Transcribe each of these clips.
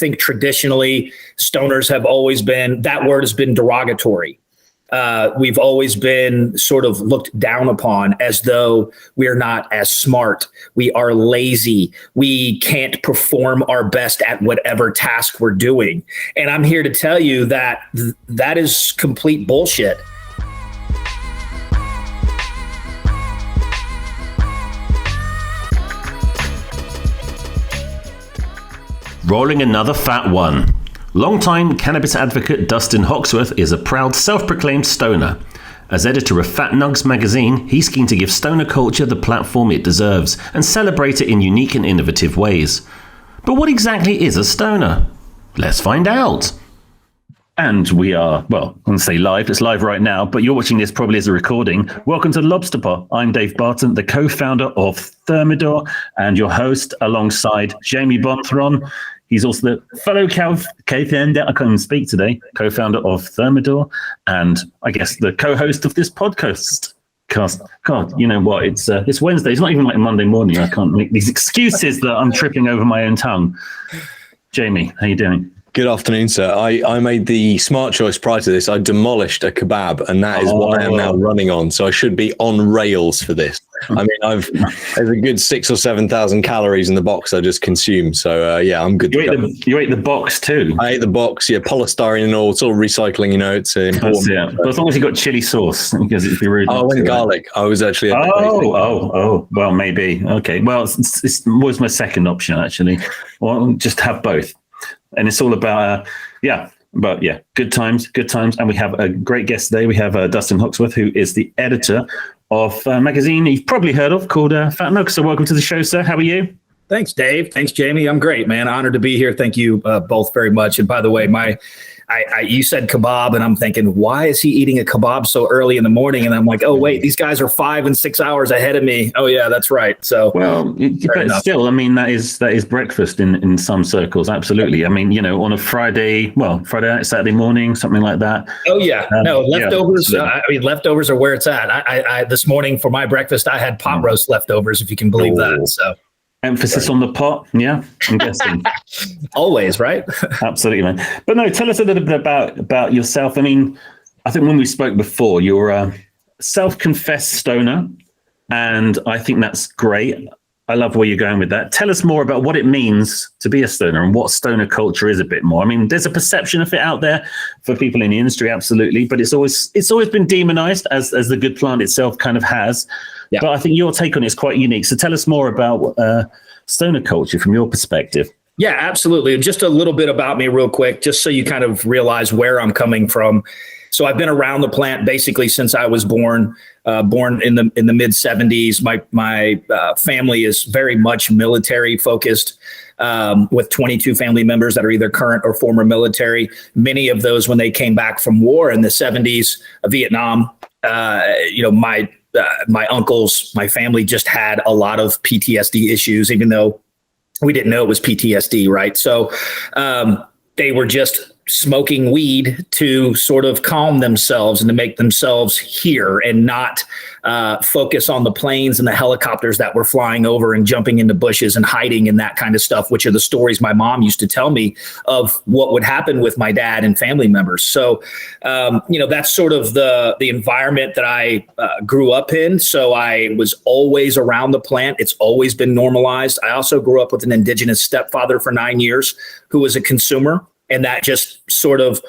think traditionally stoners have always been, that word has been derogatory. We've always been sort of looked down upon as though we're not as smart. We are lazy. We can't perform our best at whatever task we're doing. And I'm here to tell you that that is complete bullshit. Rolling another fat one. Longtime cannabis advocate Dustin Hoxworth is a proud self-proclaimed stoner. As editor of Fat Nugs magazine, he's keen to give stoner culture the platform it deserves and celebrate it in unique and innovative ways. But what exactly is a stoner? Let's find out. And we are, well, I'm going to say live. It's live right now, but you're watching this probably as a recording. Welcome to Lobsterpot. I'm Dave Barton, the co-founder of Thermidor and your host alongside Jamie Bonthron. He's also the fellow co-founder, I can't even speak today, co-founder of Thermidor, and I guess the co-host of this podcast. God, you know what? It's Wednesday. It's not even like Monday morning. I can't make these excuses that I'm tripping over my own tongue. Jamie, how you doing? Good afternoon, sir. I made the smart choice prior to this. I demolished a kebab, and that is what I am now running on. So I should be on rails for this. I mean, there's a good 6,000 or 7,000 calories in the box I just consumed. So yeah, I'm good. You ate the box too. I ate the box. Yeah, polystyrene and all. It's all recycling. You know, it's important. Yeah, but as long as you got chili sauce, because it'd be rude. Oh, and garlic. I was actually. Well, maybe. Okay. Well, it was my second option actually. Well, just have both. And it's all about, good times. And we have a great guest today. We have Dustin Hoxworth, who is the editor of a magazine you've probably heard of called Fat Nugs. So welcome to the show, sir. How are you? Thanks, Dave. Thanks, Jamie. I'm great, man. Honored to be here. Thank you both very much. And by the way, you said kebab, and I'm thinking, why is he eating a kebab so early in the morning? And I'm like, oh, wait, these guys are 5 and 6 hours ahead of me. Oh, yeah, that's right. So, well, but still, I mean, that is breakfast in some circles. Absolutely. I mean, you know, on a Friday night, Saturday morning, something like that. Oh, yeah. Leftovers. Leftovers are where it's at. I this morning for my breakfast, I had pot roast leftovers, if you can believe that. So. Emphasis on the pot, yeah, I'm guessing. Always, right? Absolutely, man. But no, tell us a little bit about yourself. I mean, I think when we spoke before, you're a self-confessed stoner, and I think that's great. I love where you're going with that. Tell us more about what it means to be a stoner and what stoner culture is a bit more. I mean, there's a perception of it out there for people in the industry, absolutely, but it's always been demonized as the good plant itself kind of has. Yeah. But I think your take on it is quite unique. So tell us more about stoner culture from your perspective. Yeah, absolutely. Just a little bit about me real quick, just so you kind of realize where I'm coming from. So I've been around the plant basically since I was born in the mid 70s. My family is very much military focused, with 22 family members that are either current or former military. Many of those, when they came back from war in the 70s, Vietnam, my uncles, my family just had a lot of PTSD issues, even though we didn't know it was PTSD, right? So they were just smoking weed to sort of calm themselves and to make themselves hear and not focus on the planes and the helicopters that were flying over and jumping into bushes and hiding and that kind of stuff, which are the stories my mom used to tell me of what would happen with my dad and family members. So, that's sort of the environment that I grew up in. So I was always around the plant. It's always been normalized. I also grew up with an indigenous stepfather for 9 years who was a consumer. And that just sort of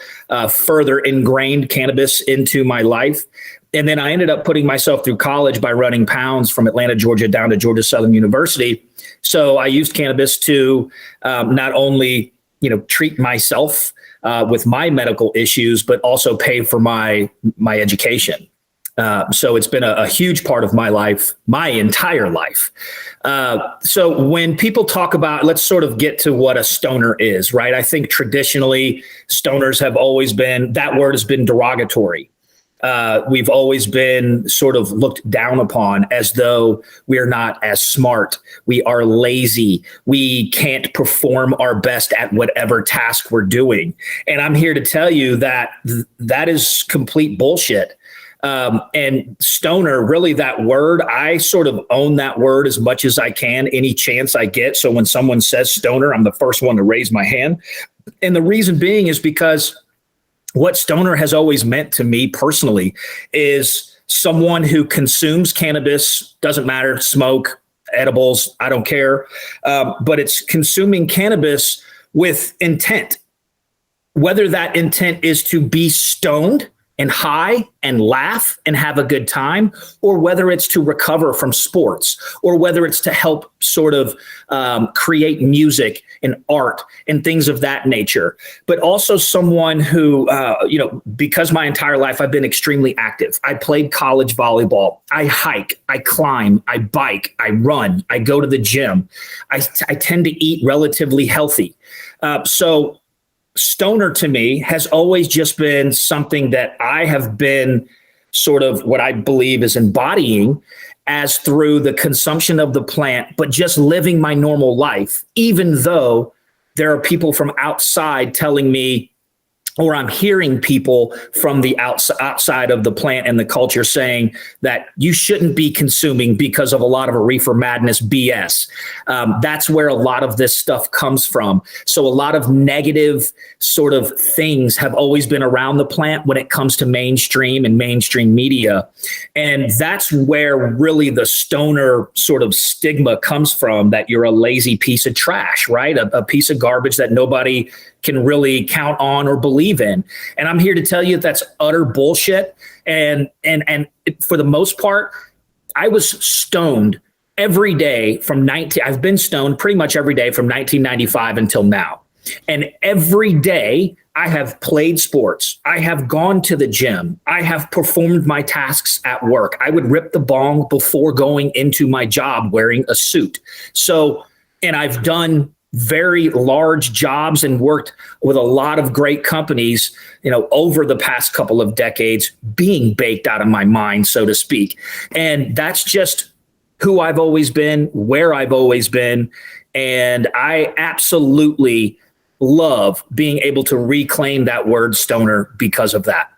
further ingrained cannabis into my life. And then I ended up putting myself through college by running pounds from Atlanta, Georgia, down to Georgia Southern University. So I used cannabis to not only, treat myself with my medical issues, but also pay for my education. So it's been a huge part of my life, my entire life. So when people talk about, let's sort of get to what a stoner is, right? I think traditionally stoners have always been, that word has been derogatory. We've always been sort of looked down upon as though we're not as smart. We are lazy. We can't perform our best at whatever task we're doing. And I'm here to tell you that that is complete bullshit. And stoner, really that word, I sort of own that word as much as I can, any chance I get. So when someone says stoner, I'm the first one to raise my hand. And the reason being is because what stoner has always meant to me personally is someone who consumes cannabis, doesn't matter, smoke, edibles, I don't care. But it's consuming cannabis with intent, whether that intent is to be stoned and high and laugh and have a good time, or whether it's to recover from sports, or whether it's to help sort of create music and art and things of that nature. But also someone who, because my entire life I've been extremely active. I played college volleyball. I hike, I climb, I bike, I run, I go to the gym. I tend to eat relatively healthy. So stoner to me has always just been something that I have been sort of what I believe is embodying as through the consumption of the plant, but just living my normal life, even though there are people from outside telling me, or I'm hearing people from the outside of the plant and the culture saying that you shouldn't be consuming because of a lot of a reefer madness BS. That's where a lot of this stuff comes from. So a lot of negative sort of things have always been around the plant when it comes to mainstream and mainstream media. And that's where really the stoner sort of stigma comes from, that you're a lazy piece of trash, right? A piece of garbage that nobody can really count on or believe in. And I'm here to tell you that's utter bullshit. And for the most part, I was stoned every day I've been stoned pretty much every day from 1995 until now. And every day I have played sports. I have gone to the gym. I have performed my tasks at work. I would rip the bong before going into my job wearing a suit. So, and I've done very large jobs and worked with a lot of great companies, over the past couple of decades, being baked out of my mind, so to speak. And that's just who I've always been, where I've always been. And I absolutely love being able to reclaim that word stoner because of that.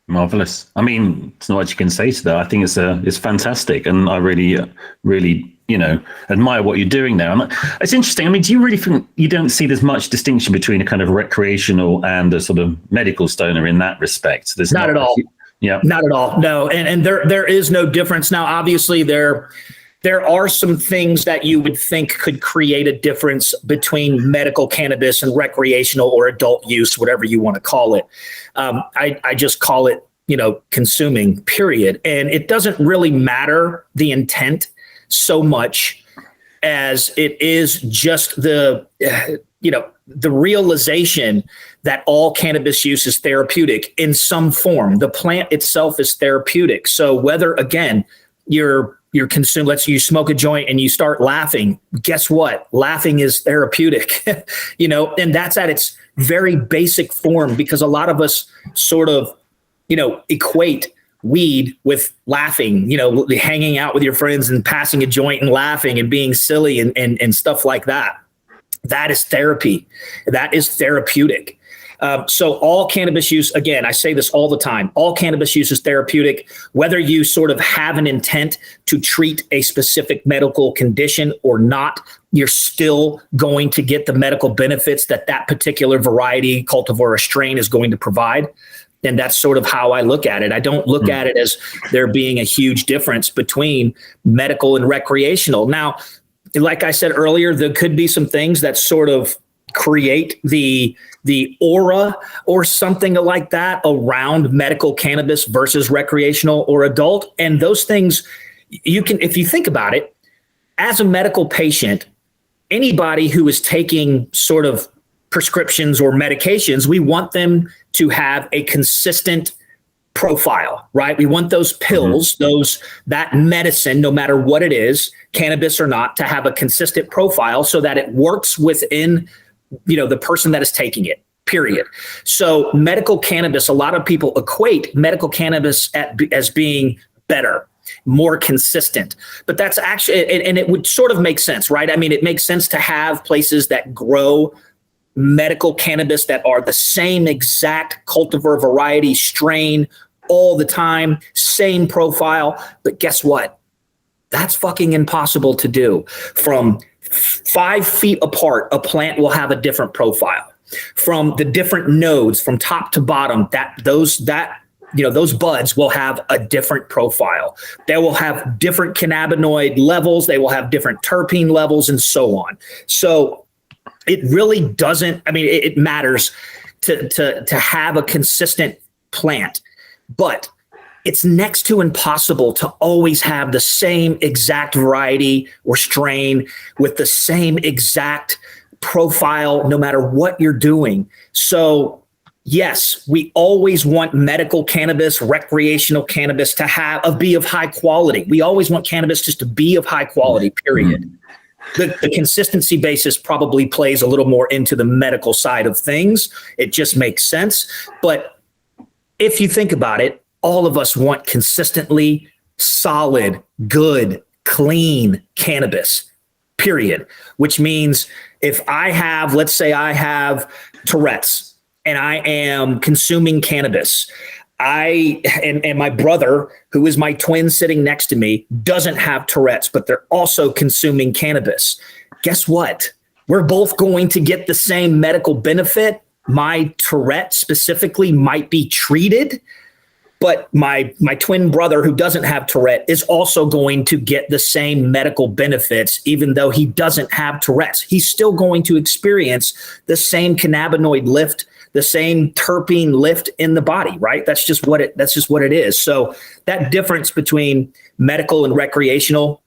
Marvelous. I mean, it's not much you can say to that. I think it's fantastic, and I really admire what you're doing there. It's interesting. I mean, do you really think you don't see there's much distinction between a kind of recreational and a sort of medical stoner in that respect? There's not at all. Yeah, not at all. No, and there is no difference. Now, obviously, there are some things that you would think could create a difference between medical cannabis and recreational or adult use, whatever you want to call it. I just call it, consuming, period. And it doesn't really matter the intent so much as it is just the realization that all cannabis use is therapeutic in some form. The plant itself is therapeutic. So whether, again, you're consuming, let's say you smoke a joint and you start laughing, guess what? Laughing is therapeutic, and that's at its very basic form, because a lot of us sort of, equate weed with laughing, hanging out with your friends and passing a joint and laughing and being silly and stuff like that. That is therapy. That is therapeutic. So all cannabis use, again, I say this all the time, all cannabis use is therapeutic, whether you sort of have an intent to treat a specific medical condition or not, you're still going to get the medical benefits that particular variety, cultivar, or strain is going to provide. And that's sort of how I look at it. I don't look at it as there being a huge difference between medical and recreational. Now, like I said earlier, there could be some things that sort of create the aura or something like that around medical cannabis versus recreational or adult. And those things, you can, if you think about it, as a medical patient, anybody who is taking sort of prescriptions or medications, we want them to have a consistent profile, right? We want those pills, that medicine, no matter what it is, cannabis or not, to have a consistent profile so that it works within, the person that is taking it, period. So medical cannabis, a lot of people equate medical cannabis as being better, more consistent, but that's actually, and it would sort of make sense, right? I mean, it makes sense to have places that grow medical cannabis that are the same exact cultivar, variety, strain all the time, same profile. But guess what? That's fucking impossible to do. From 5 feet apart, a plant will have a different profile. From the different nodes, from top to bottom, those buds will have a different profile. They will have different cannabinoid levels. They will have different terpene levels, and so on. So it really doesn't. I mean, it matters to have a consistent plant, but it's next to impossible to always have the same exact variety or strain with the same exact profile, no matter what you're doing. So yes, we always want medical cannabis, recreational cannabis to be of high quality. We always want cannabis just to be of high quality, period. The consistency basis probably plays a little more into the medical side of things. It just makes sense. But if you think about it, all of us want consistently solid, good, clean cannabis, period. Which means if let's say I have Tourette's and I am consuming cannabis, and my brother, who is my twin sitting next to me, doesn't have Tourette's, but they're also consuming cannabis. Guess what? We're both going to get the same medical benefit. My Tourette specifically might be treated, but my twin brother, who doesn't have Tourette, is also going to get the same medical benefits, even though he doesn't have Tourette's. He's still going to experience the same cannabinoid lift, the same terpene lift in the body, right? That's just what it is. So that difference between medical and recreational,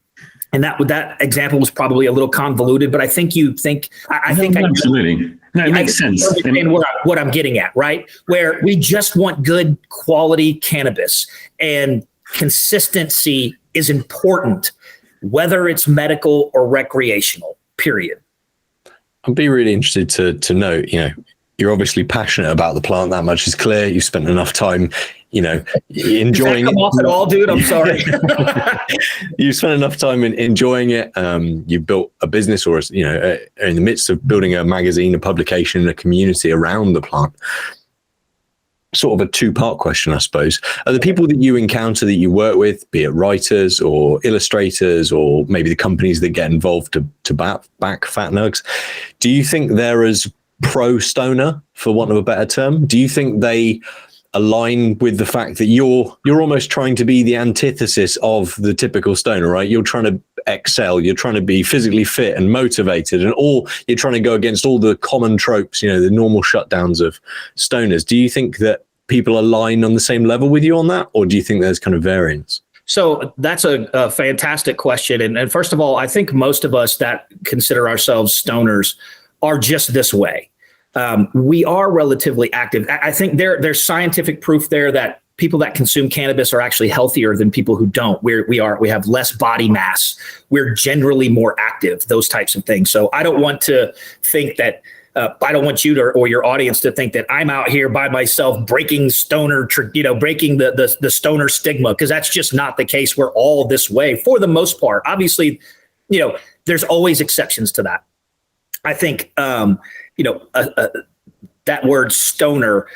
and that example was probably a little convoluted, but I think absolutely. No, it makes sense. Understand what I'm getting at, right? Where we just want good quality cannabis, and consistency is important, whether it's medical or recreational, period. I'd be really interested to know, you're obviously passionate about the plant. That much is clear. You spent enough time, enjoying it. Come off at all, dude? I'm sorry. You spent enough time enjoying it. You built a business, or in the midst of building a magazine, a publication, a community around the plant. Sort of a two-part question, I suppose. Are the people that you encounter, that you work with, be it writers or illustrators, or maybe the companies that get involved to back Fat Nugs, do you think they're as pro-stoner, for want of a better term? Do you think they align with the fact that you're almost trying to be the antithesis of the typical stoner, right? You're trying to excel, you're trying to be physically fit and motivated, and you're trying to go against all the common tropes, the normal shutdowns of stoners. Do you think that people align on the same level with you on that, or do you think there's kind of variance? So that's a fantastic question. And first of all, I think most of us that consider ourselves stoners are just this way. We are relatively active. I think there's scientific proof there that people that consume cannabis are actually healthier than people who don't. We have less body mass. We're generally more active, those types of things. So I don't want to think that, I don't want you or your audience to think that I'm out here by myself breaking breaking the stoner stigma, because that's just not the case. We're all this way for the most part. Obviously, there's always exceptions to that. I think, that word stoner,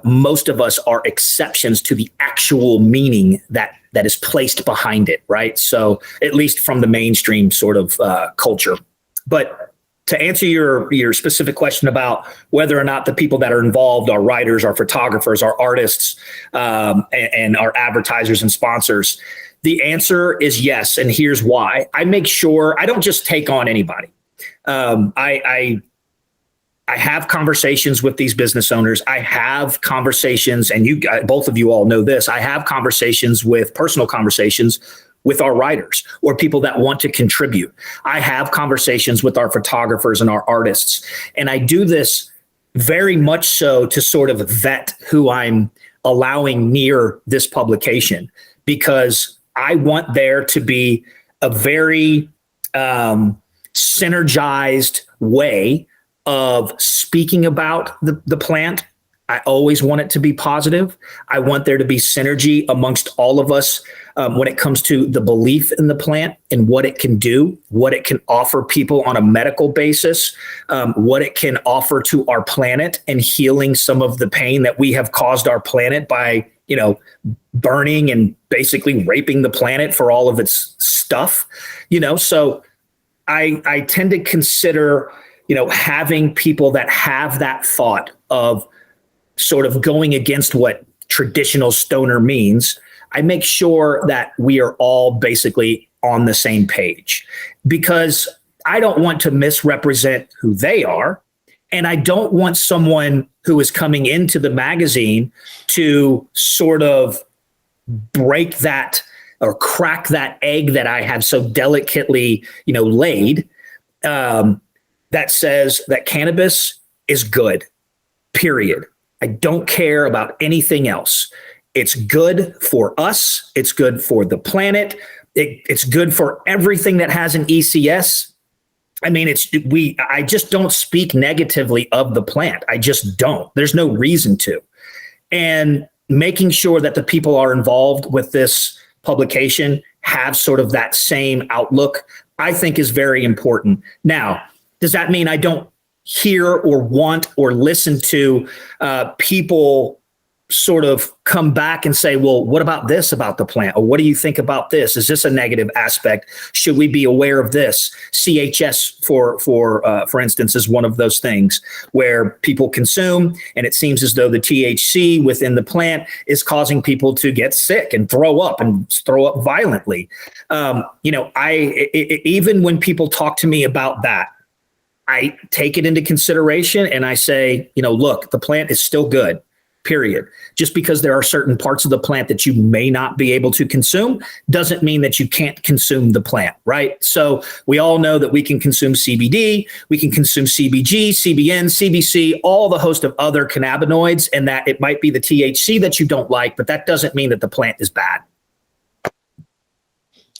most of us are exceptions to the actual meaning that is placed behind it, right? So at least from the mainstream sort of culture. But to answer your specific question about whether or not the people that are involved are writers, are photographers, are artists, and are advertisers and sponsors, the answer is yes. And here's why. I make sure I don't just take on anybody. I have conversations with these business owners. I have conversations, and both of you all know this. I have personal conversations with our writers or people that want to contribute. I have conversations with our photographers and our artists. And I do this very much so to sort of vet who I'm allowing near this publication, because I want there to be a very synergized way of speaking about the plant. I always want it to be positive. I want there to be synergy amongst all of us when it comes to the belief in the plant and what it can do, what it can offer people on a medical basis, what it can offer to our planet and healing some of the pain that we have caused our planet by, burning and basically raping the planet for all of its stuff, So I tend to consider, having people that have that thought of sort of going against what traditional stoner means. I make sure that we are all basically on the same page, because I don't want to misrepresent who they are. And I don't want someone who is coming into the magazine to sort of break that or crack that egg that I have so delicately, laid, that says that cannabis is good, period. I don't care about anything else. It's good for us. It's good for the planet. It's good for everything that has an ECS. I mean, I just don't speak negatively of the plant. I just don't. There's no reason to. And making sure that the people are involved with this publication have sort of that same outlook, I think is very important. Now, does that mean I don't hear or want or listen to people sort of come back and say, well, what about this about the plant? Or what do you think about this? Is this a negative aspect? Should we be aware of this? CHS, for instance, is one of those things where people consume, and it seems as though the THC within the plant is causing people to get sick and throw up violently. Even when people talk to me about that, I take it into consideration and I say, look, the plant is still good. Period. Just because there are certain parts of the plant that you may not be able to consume doesn't mean that you can't consume the plant, right? So we all know that we can consume CBD, we can consume CBG, CBN, CBC, all the host of other cannabinoids, and that it might be the THC that you don't like, but that doesn't mean that the plant is bad.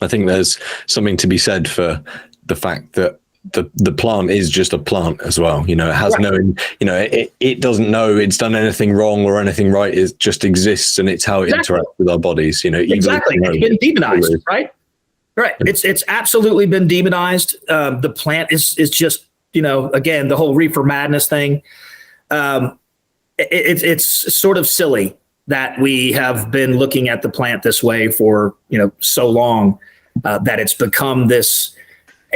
I think there's something to be said for the fact that the plant is just a plant as well. It has it doesn't know it's done anything wrong or anything right. It just exists, and it's how it interacts with our bodies. Exactly. It's been demonized, right? Right. It's absolutely been demonized. The plant is just, again, the whole reefer madness thing. It's sort of silly that we have been looking at the plant this way for, so long, that it's become this.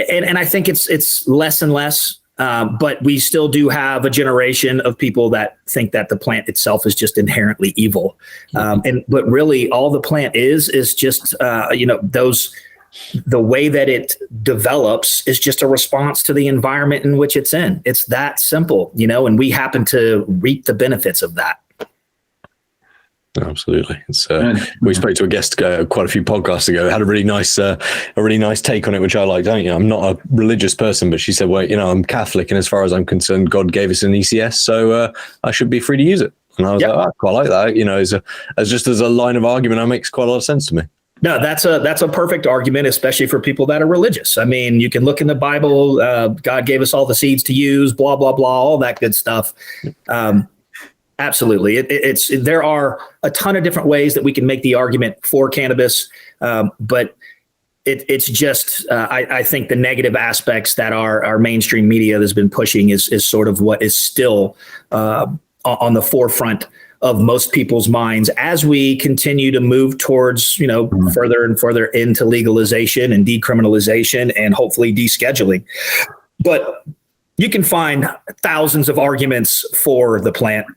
And I think it's less and less, but we still do have a generation of people that think that the plant itself is just inherently evil. But really all the plant is just, the way that it develops is just a response to the environment in which it's in. It's that simple, and we happen to reap the benefits of that. Absolutely. We spoke to a guest quite a few podcasts ago. Had a really nice take on it, which I liked. I'm not a religious person, but she said, "Well, I'm Catholic, and as far as I'm concerned, God gave us an ECS, so I should be free to use it." And I was like, "I quite like that." As a line of argument, that makes quite a lot of sense to me. No, that's a perfect argument, especially for people that are religious. I mean, you can look in the Bible. God gave us all the seeds to use. Blah blah blah, all that good stuff. Absolutely. There are a ton of different ways that we can make the argument for cannabis. But it's just, I think the negative aspects that our mainstream media has been pushing is sort of what is still on the forefront of most people's minds as we continue to move towards, further and further into legalization and decriminalization and hopefully descheduling. But you can find thousands of arguments for the plant.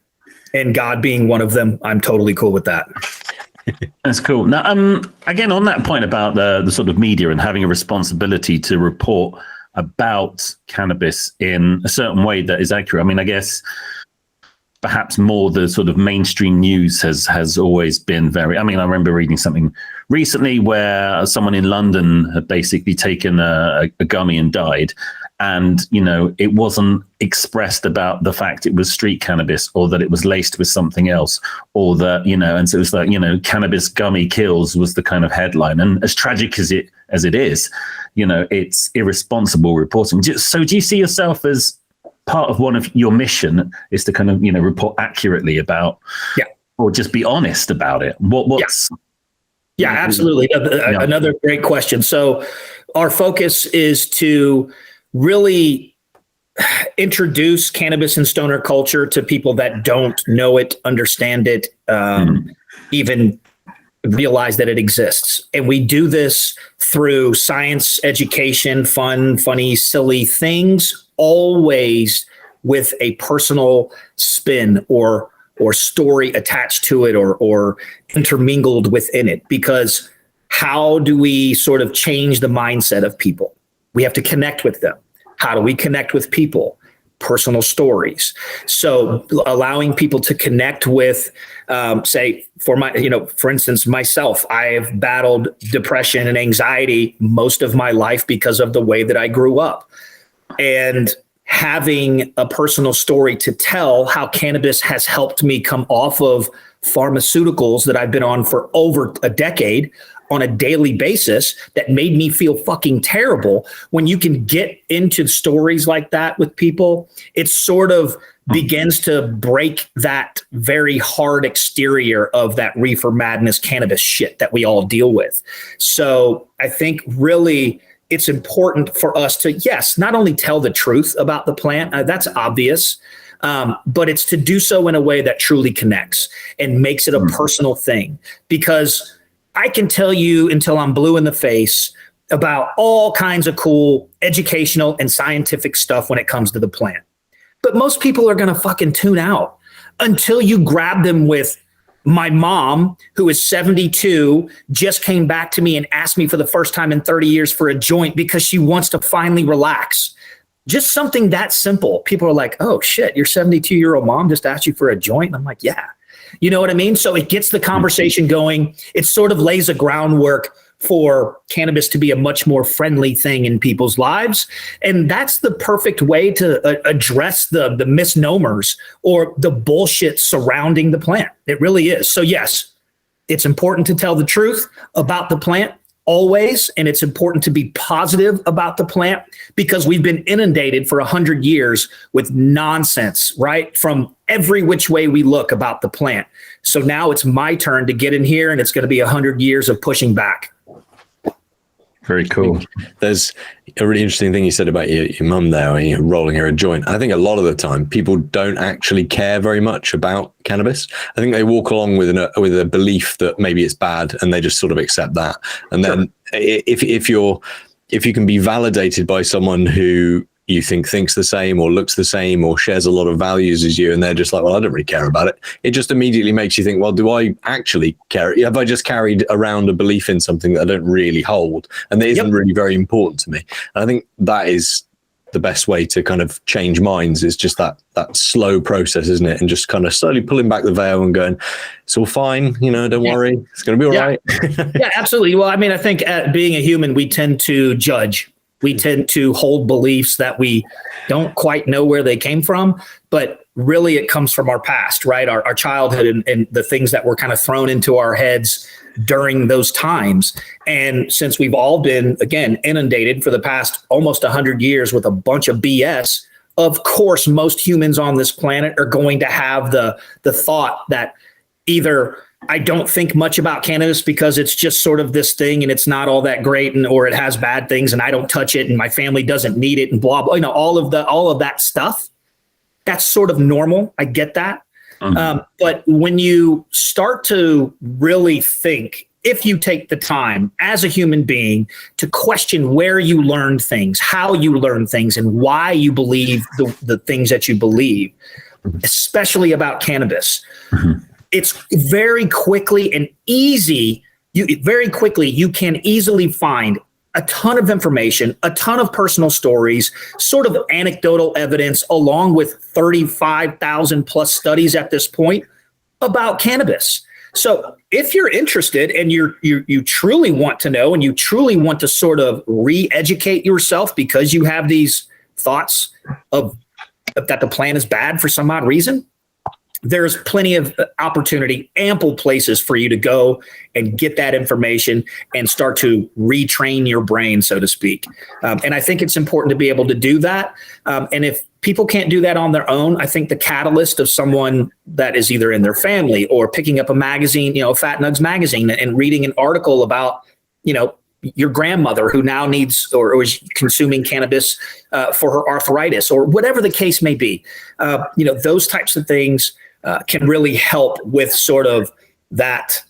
And God being one of them, I'm totally cool with that. That's cool. Now, again, on that point about the sort of media and having a responsibility to report about cannabis in a certain way that is accurate. I mean, I guess perhaps more the sort of mainstream news has always been I remember reading something recently where someone in London had basically taken a gummy and died. And, it wasn't expressed about the fact it was street cannabis or that it was laced with something else or that, and so it was like, cannabis gummy kills was the kind of headline. And as tragic as it is, it's irresponsible reporting. So do you see yourself as part of one of your mission is to kind of, report accurately about, or just be honest about it. What's Yeah, absolutely. Another great question. So our focus is to really introduce cannabis and stoner culture to people that don't know it, understand it, even realize that it exists. And we do this through science, education, funny, silly things, always with a personal spin or story attached to it or intermingled within it. Because how do we sort of change the mindset of people? We have to connect with them. How do we connect with people? Personal stories. So allowing people to connect with, say, for instance, myself, I have battled depression and anxiety most of my life because of the way that I grew up. And having a personal story to tell how cannabis has helped me come off of pharmaceuticals that I've been on for over a decade on a daily basis that made me feel fucking terrible. When you can get into stories like that with people, it sort of begins to break that very hard exterior of that reefer madness cannabis shit that we all deal with. So I think really it's important for us to, yes, not only tell the truth about the plant, that's obvious, but it's to do so in a way that truly connects and makes it a personal thing. Because I can tell you until I'm blue in the face about all kinds of cool educational and scientific stuff when it comes to the plant. But most people are going to fucking tune out until you grab them with, my mom, who is 72, just came back to me and asked me for the first time in 30 years for a joint because she wants to finally relax. Just something that simple. People are like, oh shit, your 72-year-old mom just asked you for a joint? And I'm like, yeah. You know what I mean? So it gets the conversation going. It sort of lays a groundwork for cannabis to be a much more friendly thing in people's lives. And that's the perfect way to address the misnomers or the bullshit surrounding the plant. It really is. So yes, it's important to tell the truth about the plant always. And it's important to be positive about the plant because we've been inundated for 100 years with nonsense, right? From every which way we look about the plant. So now it's my turn to get in here and it's going to be 100 years of pushing back. Very cool. There's a really interesting thing you said about your mum there, when you're rolling her a joint. I think a lot of the time people don't actually care very much about cannabis. I think they walk along with a belief that maybe it's bad and they just sort of accept that. And then if you can be validated by someone who you think thinks the same or looks the same or shares a lot of values as you, and they're just like, well, I don't really care about it. It just immediately makes you think, well, do I actually care? Have I just carried around a belief in something that I don't really hold and that isn't really very important to me? And I think that is the best way to kind of change minds, is just that slow process, isn't it? And just kind of slowly pulling back the veil and going, it's all fine, don't worry, it's going to be all right. Yeah, absolutely. Well, I mean, I think being a human, we tend to judge. We tend to hold beliefs that we don't quite know where they came from, but really it comes from our past, right? Our childhood and the things that were kind of thrown into our heads during those times. And since we've all been, again, inundated for the past almost 100 years with a bunch of BS, of course, most humans on this planet are going to have the thought that either I don't think much about cannabis because it's just sort of this thing and it's not all that great, or it has bad things and I don't touch it and my family doesn't need it and blah, blah, all of that stuff. That's sort of normal. I get that. But when you start to really think, if you take the time as a human being to question where you learned things, how you learned things, and why you believe the things that you believe, especially about cannabis, it's very quickly and easy. You can easily find a ton of information, a ton of personal stories, sort of anecdotal evidence, along with 35,000 plus studies at this point about cannabis. So if you're interested and you truly want to know and you truly want to sort of re-educate yourself because you have these thoughts of that the plant is bad for some odd reason, there's plenty of opportunity, ample places for you to go and get that information and start to retrain your brain, so to speak. And I think it's important to be able to do that. And if people can't do that on their own, I think the catalyst of someone that is either in their family or picking up a magazine, Fat Nugs magazine, and reading an article about, your grandmother who now needs or is consuming cannabis for her arthritis or whatever the case may be. Those types of things can really help with sort of that,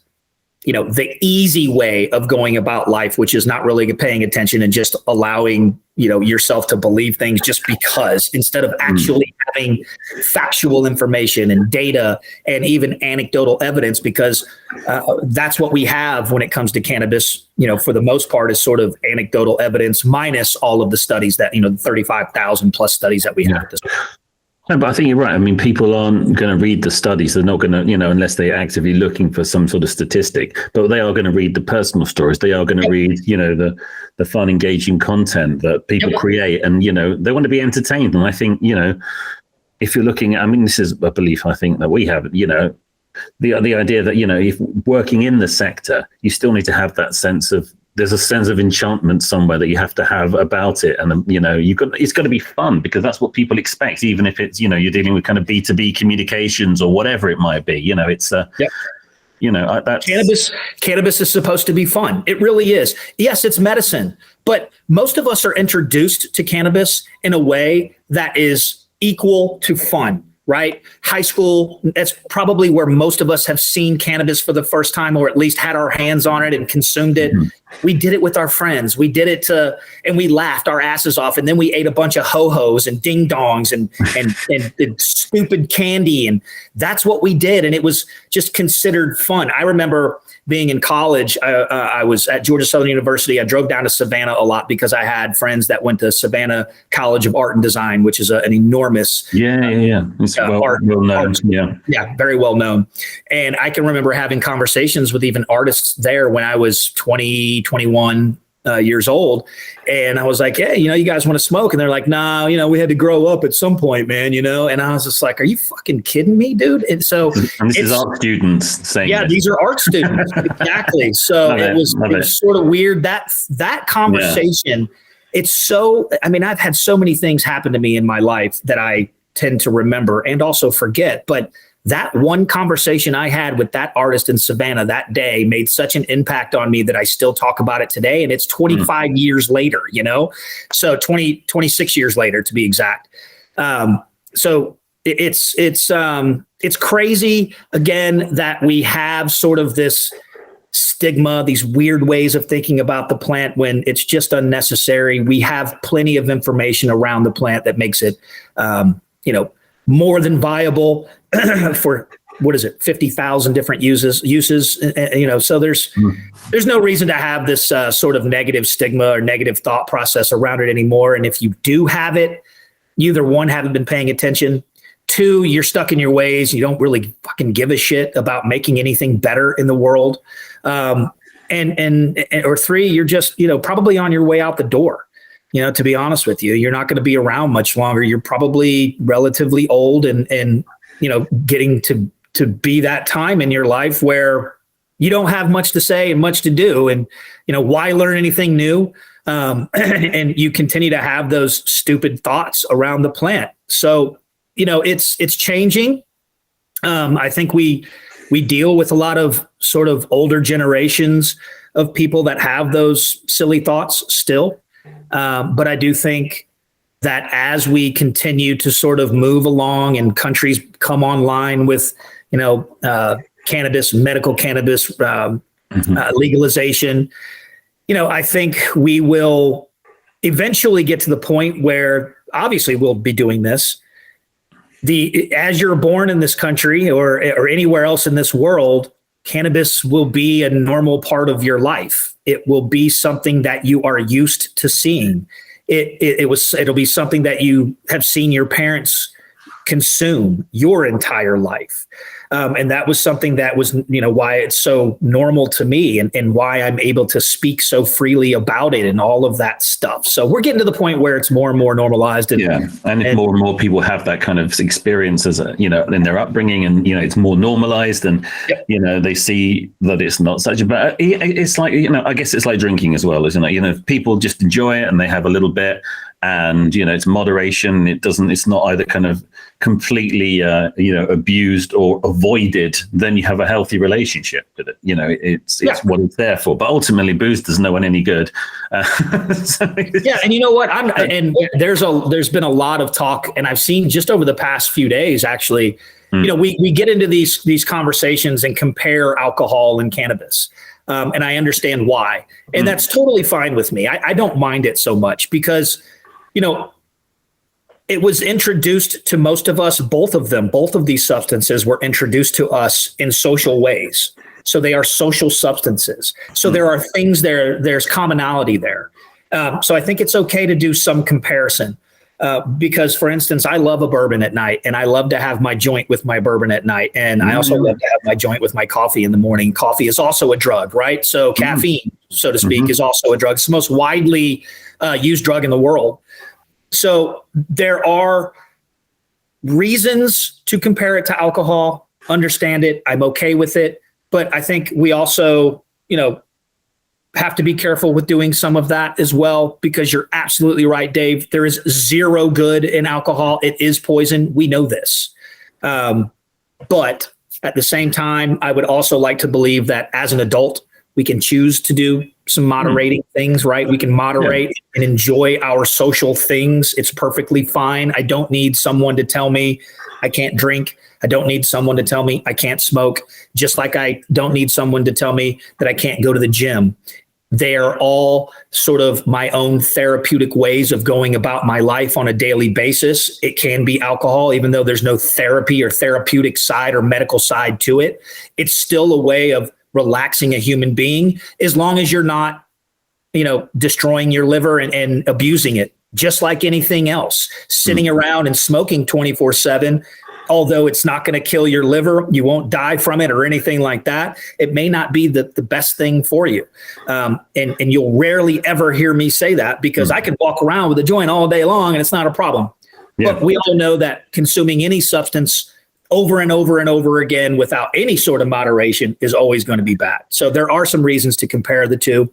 the easy way of going about life, which is not really paying attention and just allowing, yourself to believe things just because, instead of actually having factual information and data and even anecdotal evidence, because that's what we have when it comes to cannabis, for the most part, is sort of anecdotal evidence minus all of the studies that, 35,000 plus studies that we have at this point. No, but I think you're right. I mean, people aren't going to read the studies. They're not going to, unless they're actively looking for some sort of statistic, but they are going to read the personal stories. They are going to read, the fun, engaging content that people create, and, they want to be entertained. And I think, if you're looking at, this is a belief I think that we have, the idea that, if working in the sector, you still need to have that sense of, there's a sense of enchantment somewhere that you have to have about it. And, it's got to be fun, because that's what people expect, even if it's, you're dealing with kind of B2B communications or whatever it might be, it's that's cannabis is supposed to be fun. It really is. Yes, it's medicine, but most of us are introduced to cannabis in a way that is equal to fun. Right? High school, that's probably where most of us have seen cannabis for the first time, or at least had our hands on it and consumed it. Mm-hmm. We did it with our friends. We did it and we laughed our asses off. And then we ate a bunch of ho-hos and ding-dongs and stupid candy. And that's what we did. And it was just considered fun. I remember being in college, I was at Georgia Southern University. I drove down to Savannah a lot because I had friends that went to Savannah College of Art and Design, which is an enormous It's well known. Yeah, very well known. And I can remember having conversations with even artists there when I was 20, 21 years old. And I was like, hey, you guys want to smoke? And they're like, nah, we had to grow up at some point, man, And I was just like, are you fucking kidding me, dude? And so this is art students saying, these are art students. Exactly. So it was sort of weird that conversation. It's so, I've had so many things happen to me in my life that I tend to remember and also forget, but that one conversation I had with that artist in Savannah that day made such an impact on me that I still talk about it today. And it's 25 years later, so 26 years later to be exact. So it's crazy again that we have sort of this stigma, these weird ways of thinking about the plant when it's just unnecessary. We have plenty of information around the plant that makes it, more than viable for 50,000 different uses, so there's no reason to have this sort of negative stigma or negative thought process around it anymore. And if you do have it, you either one, haven't been paying attention, two, you're stuck in your ways. You don't really fucking give a shit about making anything better in the world. Or three, you're just, probably on your way out the door. To be honest with you, you're not going to be around much longer. You're probably relatively old and getting to be that time in your life where you don't have much to say and much to do. And, why learn anything new? And you continue to have those stupid thoughts around the plant. So, it's changing. I think we deal with a lot of sort of older generations of people that have those silly thoughts still. But I do think that as we continue to sort of move along and countries come online with, cannabis, medical cannabis legalization, I think we will eventually get to the point where obviously we'll be doing this. As you're born in this country or anywhere else in this world, cannabis will be a normal part of your life. It will be something that you are used to seeing. It'll be something that you have seen your parents consume your entire life. And that was something that was, why it's so normal to me and why I'm able to speak so freely about it and all of that stuff. So we're getting to the point where it's more and more normalized. And if more and more people have that kind of experience as in their upbringing, and, it's more normalized, and, they see that it's not such a bad, it's like, I guess it's like drinking as well, isn't it? People just enjoy it and they have a little bit, and, it's moderation. It's not either kind of completely, abused or avoided. Then you have a healthy relationship with it. It's what it's there for. But ultimately, booze does no one any good. And you know what? And there's been a lot of talk, and I've seen just over the past few days, actually, we get into these conversations and compare alcohol and cannabis. And I understand why. And that's totally fine with me. I don't mind it so much because, it was introduced to most of us, both of these substances were introduced to us in social ways. So they are social substances. So there are things there's commonality there. So I think it's okay to do some comparison. Because, for instance, I love a bourbon at night, and I love to have my joint with my bourbon at night. And I also love to have my joint with my coffee in the morning. Coffee is also a drug, right? So caffeine, so to speak, is also a drug. It's the most widely used drug in the world. So there are reasons to compare it to alcohol. Understand it. I'm okay with it. But I think we also, have to be careful with doing some of that as well, because you're absolutely right, Dave. There is zero good in alcohol. It is poison. We know this. But at the same time, I would also like to believe that as an adult, we can choose to do some moderating things, right? We can moderate and enjoy our social things. It's perfectly fine. I don't need someone to tell me I can't drink. I don't need someone to tell me I can't smoke, just like I don't need someone to tell me that I can't go to the gym. They're all sort of my own therapeutic ways of going about my life on a daily basis. It can be alcohol, even though there's no therapy or therapeutic side or medical side to it. It's still a way of relaxing a human being, as long as you're not, destroying your liver and abusing it, just like anything else. Sitting around and smoking 24/7, although it's not going to kill your liver, you won't die from it or anything like that. It may not be the best thing for you. And you'll rarely ever hear me say that, because I can walk around with a joint all day long and it's not a problem. Yeah. But we all know that consuming any substance over and over and over again without any sort of moderation is always going to be bad. So there are some reasons to compare the two.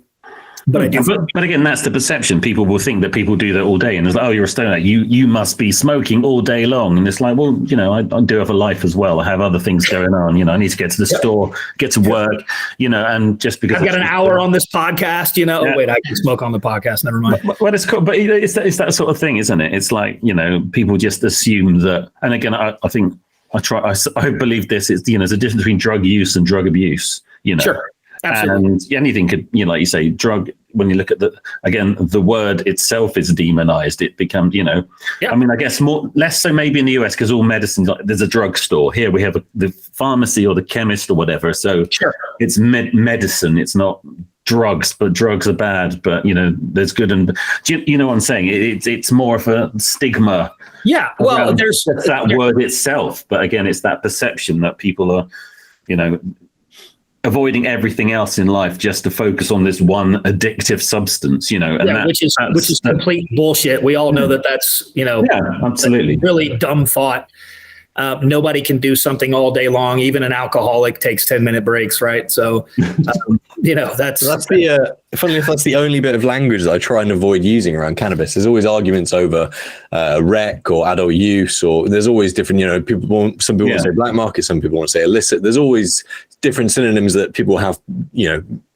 But again, that's the perception. People will think that people do that all day, and it's like, oh, you're a stoner. You must be smoking all day long. And it's like, well, I do have a life as well. I have other things going on. I need to get to the store, get to work, and just because I've got an hour on this podcast, Oh, wait, I can smoke on the podcast. Never mind. Well, it's cool, but it's that sort of thing, isn't it? It's like, people just assume that. And again, I think I believe this is, there's a difference between drug use and drug abuse, Sure. Absolutely. And anything could, like you say, drug, when you look at the word itself is demonized. It becomes, I mean, I guess less so maybe in the US, because all medicines, there's a drugstore. Here we have the pharmacy or the chemist or whatever. So it's medicine. It's not drugs, but drugs are bad. But, there's good. And you know what I'm saying? It's more of a stigma. Yeah. Well, there's that word itself. But again, it's that perception that people are, avoiding everything else in life just to focus on this one addictive substance, and which is complete bullshit. We all know that's, absolutely really dumb thought. Nobody can do something all day long. Even an alcoholic takes 10-minute breaks, right? So, that's the funnily enough, that's the only bit of language that I try and avoid using around cannabis. There's always arguments over rec or adult use, or there's always different. Some people want to say black market, some people want to say illicit. There's always different synonyms that people have,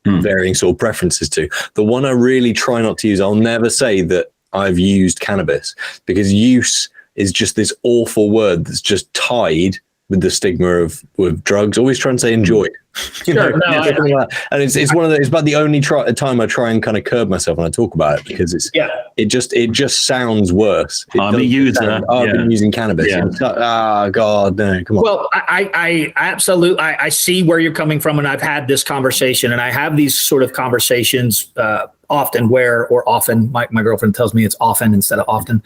varying sort of preferences to. The one I really try not to use, I'll never say that I've used cannabis, because use is just this awful word that's just tied with the stigma of drugs. Always try and say enjoyed. And it's one of those. It's about the only time I try and kind of curb myself when I talk about it, because it just sounds worse. I'm a user. I've been using cannabis. Yeah. God, no, come on. Well, I absolutely I see where you're coming from, and I've had this conversation, and I have these sort of conversations often. My girlfriend tells me it's often instead of often.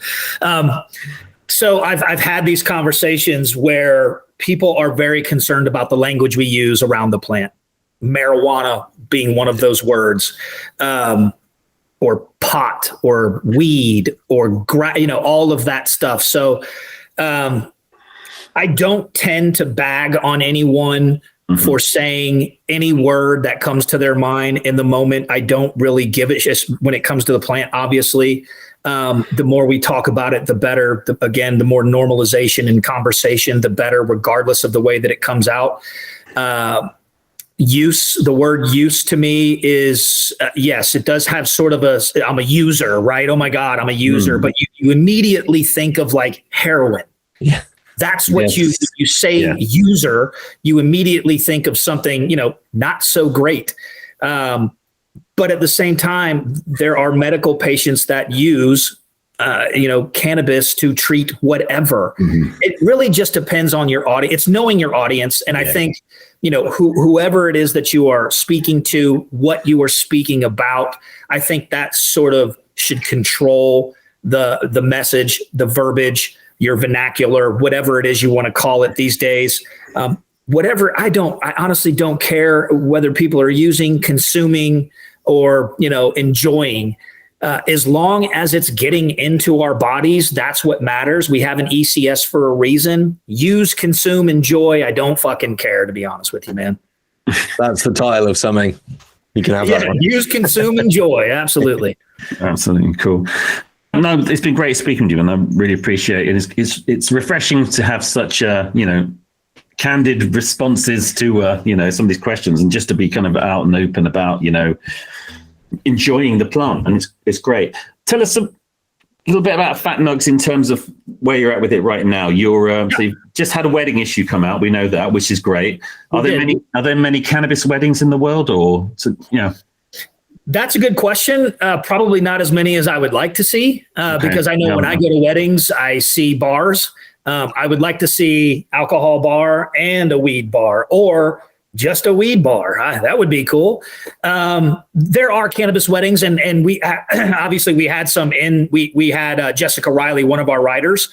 So I've had these conversations where people are very concerned about the language we use around the plant, marijuana being one of those words, or pot or weed or all of that stuff. So I don't tend to bag on anyone for saying any word that comes to their mind in the moment. I don't really give it just when it comes to the plant, obviously. The more we talk about it, the better. The more normalization and conversation, the better, regardless of the way that it comes out. The word use to me is, yes, it does have sort of I'm a user, right? Oh my God, I'm a user. But you immediately think of like heroin. Yeah. That's what you say user, you immediately think of something, not so great. But at the same time, there are medical patients that use, cannabis to treat whatever. It really just depends on your audience. It's knowing your audience. And I think, whoever it is that you are speaking to, what you are speaking about, I think that sort of should control the message, the verbiage, your vernacular, whatever it is you want to call it these days. Whatever, I honestly don't care whether people are using, consuming, or, enjoying. As long as it's getting into our bodies, that's what matters. We have an ECS for a reason. Use, consume, enjoy. I don't fucking care, to be honest with you, man. That's the title of something. You can have that one. Use, consume, enjoy. Absolutely. Absolutely. Cool. No, it's been great speaking to you, and I really appreciate it. It's refreshing to have such candid responses to some of these questions, and just to be kind of out and open about enjoying the plant, and it's great. Tell us a little bit about Fat Nugs in terms of where you're at with it right now. So you've just had a wedding issue come out. We know that, which is great. Are there many cannabis weddings in the world, or That's a good question. Probably not as many as I would like to see, because I know when I go to weddings, I see bars. I would like to see alcohol bar and a weed bar, or just a weed bar. That would be cool. There are cannabis weddings, and we obviously we had some we had Jessica Riley, one of our writers.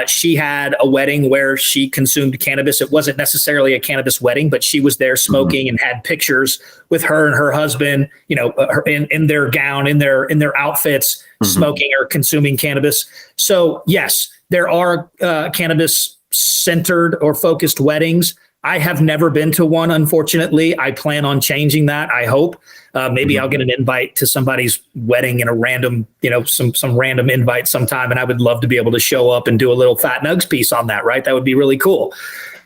She had a wedding where she consumed cannabis. It wasn't necessarily a cannabis wedding, but she was there smoking and had pictures with her and her husband, in their gown, in their outfits, smoking or consuming cannabis. So yes, there are cannabis centered or focused weddings. I have never been to one, unfortunately. I plan on changing that. I hope maybe I'll get an invite to somebody's wedding in a random, some random invite sometime. And I would love to be able to show up and do a little Fat Nugs piece on that, right? That would be really cool.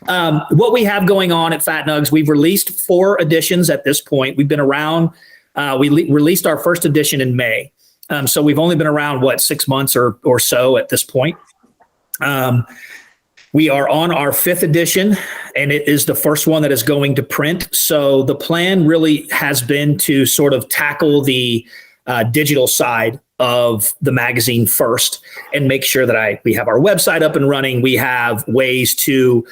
What we have going on at Fat Nugs, we've released 4 editions at this point. We've been around. We released our first edition in May. So we've only been around, 6 months or so at this point. We are on our 5th edition, and it is the first one that is going to print. So the plan really has been to sort of tackle the digital side of the magazine first, and make sure that we have our website up and running. We have ways to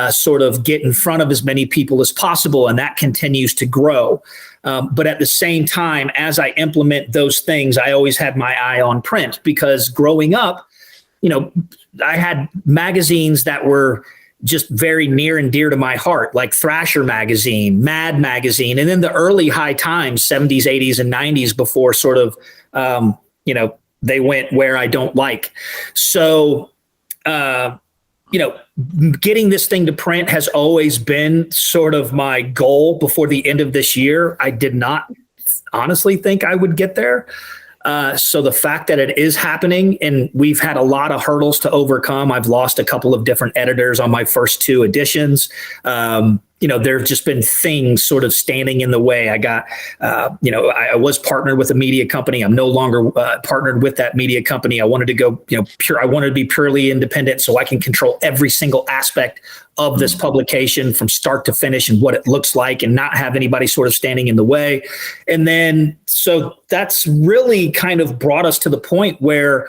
sort of get in front of as many people as possible, and that continues to grow. But at the same time, as I implement those things, I always had my eye on print, because growing up, I had magazines that were just very near and dear to my heart, like Thrasher magazine, Mad magazine, and then the early High Times, 70s, 80s, and 90s, before sort of, they went where I don't like. So, getting this thing to print has always been sort of my goal before the end of this year. I did not honestly think I would get there. So the fact that it is happening, and we've had a lot of hurdles to overcome. I've lost a couple of different editors on my first 2 editions. There have just been things sort of standing in the way. I got, I was partnered with a media company. I'm no longer partnered with that media company. I wanted to go, I wanted to be purely independent, so I can control every single aspect of this publication from start to finish and what it looks like, and not have anybody sort of standing in the way. And then, so that's really kind of brought us to the point where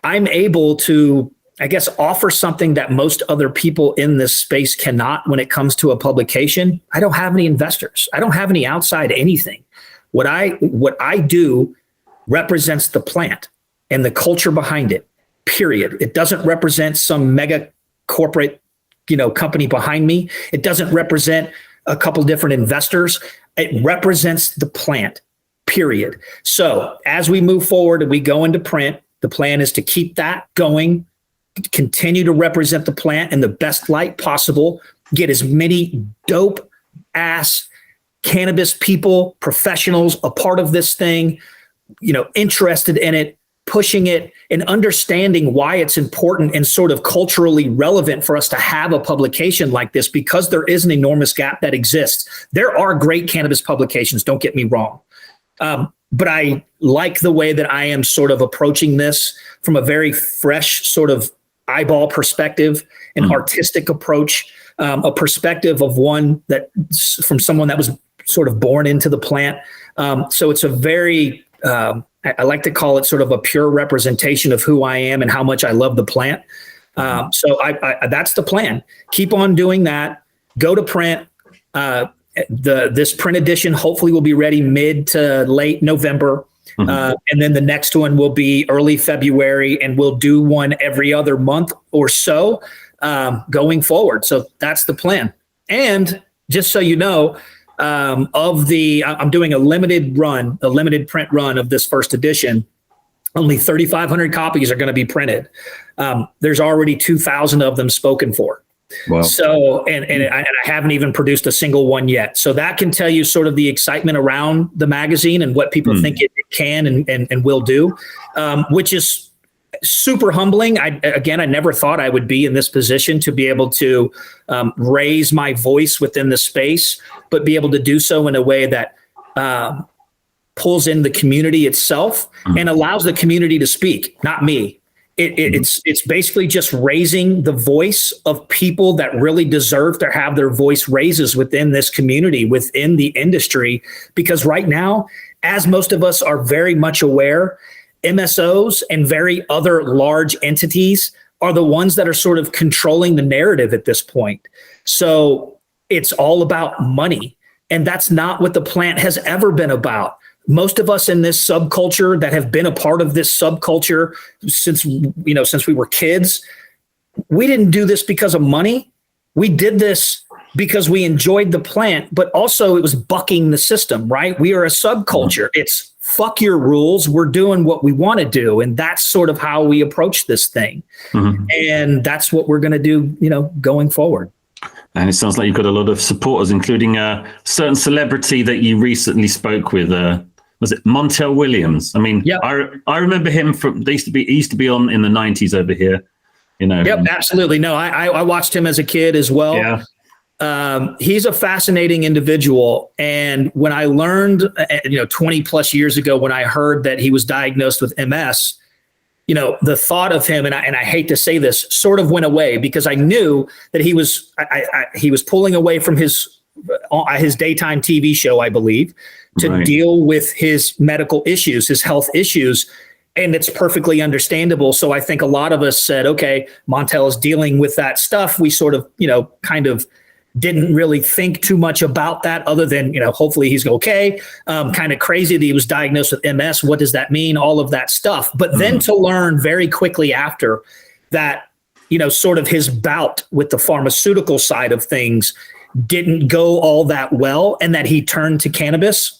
I'm able to, I guess, offer something that most other people in this space cannot when it comes to a publication. I don't have any investors. I don't have any outside anything. What I do represents the plant and the culture behind it. period. It doesn't represent some mega corporate, company behind me. It doesn't represent a couple different investors. It represents the plant, period. So as we move forward and we go into print, the plan is to keep that going, continue to represent the plant in the best light possible, get as many dope ass cannabis people, professionals, a part of this thing, interested in it, pushing it, and understanding why it's important and sort of culturally relevant for us to have a publication like this, because there is an enormous gap that exists. There are great cannabis publications, don't get me wrong. But I like the way that I am sort of approaching this from a very fresh sort of eyeball perspective, an artistic approach, a perspective of one that from someone that was sort of born into the plant. So it's a very, I like to call it sort of a pure representation of who I am and how much I love the plant. So I that's the plan. Keep on doing that. Go to print. This print edition hopefully will be ready mid to late November. And then the next one will be early February, and we'll do one every other month or so going forward. So that's the plan. And just so you know, I'm doing a limited print run of this first edition. Only 3,500 copies are going to be printed. There's already 2,000 of them spoken for. Wow. So, and I haven't even produced a single one yet. So that can tell you sort of the excitement around the magazine and what people think it can and will do, which is super humbling. I never thought I would be in this position to be able to raise my voice within the space, but be able to do so in a way that pulls in the community itself and allows the community to speak, not me. It's basically just raising the voice of people that really deserve to have their voice raises within this community, within the industry. Because right now, as most of us are very much aware, MSOs and very other large entities are the ones that are sort of controlling the narrative at this point. So it's all about money. And that's not what the plant has ever been about. Most of us in this subculture that have been a part of this subculture since we were kids, we didn't do this because of money. We did this because we enjoyed the plant, but also it was bucking the system, right? We are a subculture. It's fuck your rules. We're doing what we want to do. And that's sort of how we approach this thing. And that's what we're going to do, going forward. And it sounds like you've got a lot of supporters, including a certain celebrity that you recently spoke with. Was it Montel Williams? I mean, yep. I remember him he used to be on in the 90s over here. Yep, absolutely. No, I watched him as a kid as well. Yeah. He's a fascinating individual. And when I learned, 20 plus years ago, when I heard that he was diagnosed with MS, the thought of him, and I hate to say this, sort of went away, because I knew that he was pulling away from his daytime TV show, I believe, to deal with his medical issues, his health issues. And it's perfectly understandable. So I think a lot of us said, okay, Montel is dealing with that stuff. We sort of, kind of didn't really think too much about that, other than, hopefully he's okay. Kind of crazy that he was diagnosed with MS. What does that mean? All of that stuff. But then to learn very quickly after that, sort of his bout with the pharmaceutical side of things didn't go all that well, and that he turned to cannabis.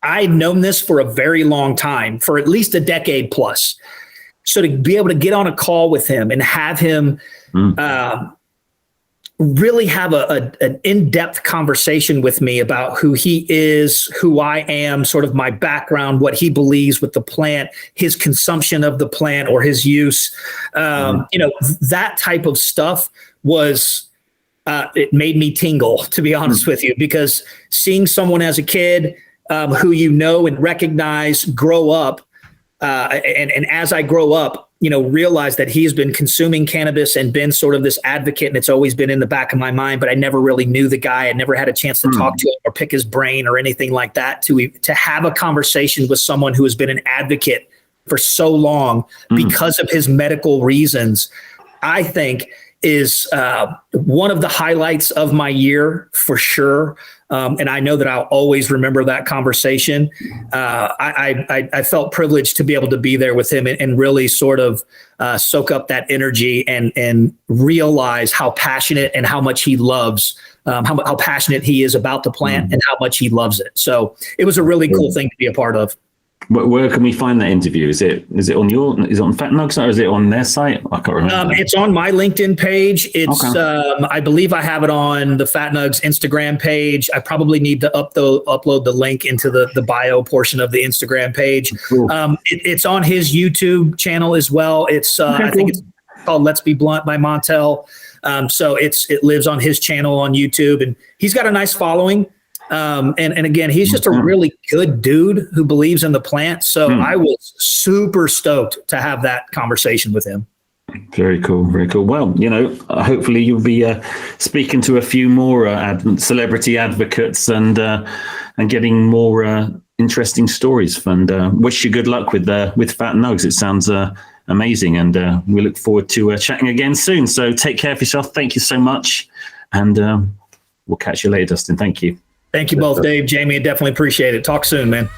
I'd known this for a very long time, for at least a decade plus. So to be able to get on a call with him and have him really have an in-depth conversation with me about who he is, who I am, sort of my background, what he believes with the plant, his consumption of the plant or his use, that type of stuff was... it made me tingle, to be honest with you, because seeing someone as a kid who and recognize grow up, and as I grow up, realize that he's been consuming cannabis and been sort of this advocate, and it's always been in the back of my mind, but I never really knew the guy. I never had a chance to talk to him or pick his brain or anything like that, to have a conversation with someone who has been an advocate for so long because of his medical reasons, I think is one of the highlights of my year for sure. And I know that I'll always remember that conversation. I felt privileged to be able to be there with him and really sort of soak up that energy and realize how passionate and how much he loves, how passionate he is about the plant and how much he loves it. So it was a really cool thing to be a part of. Where can we find that interview? Is it on Fat Nugs or is it on their site? I can't remember. It's on my LinkedIn page. It's okay. I believe I have it on the Fat Nugs Instagram page. I probably need to upload the link into the bio portion of the Instagram page. Cool. It's on his YouTube channel as well. It's I think it's called Let's Be Blunt by Montel. So it lives on his channel on YouTube, and he's got a nice following. And again, he's just a really good dude who believes in the plant. So I was super stoked to have that conversation with him. Very cool. Very cool. Well, hopefully you'll be speaking to a few more celebrity advocates and getting more interesting stories. And wish you good luck with Fat Nugs. It sounds amazing, and we look forward to chatting again soon. So take care of yourself. Thank you so much, and we'll catch you later, Dustin. Thank you. Thank you both, Dave, Jamie. I definitely appreciate it. Talk soon, man.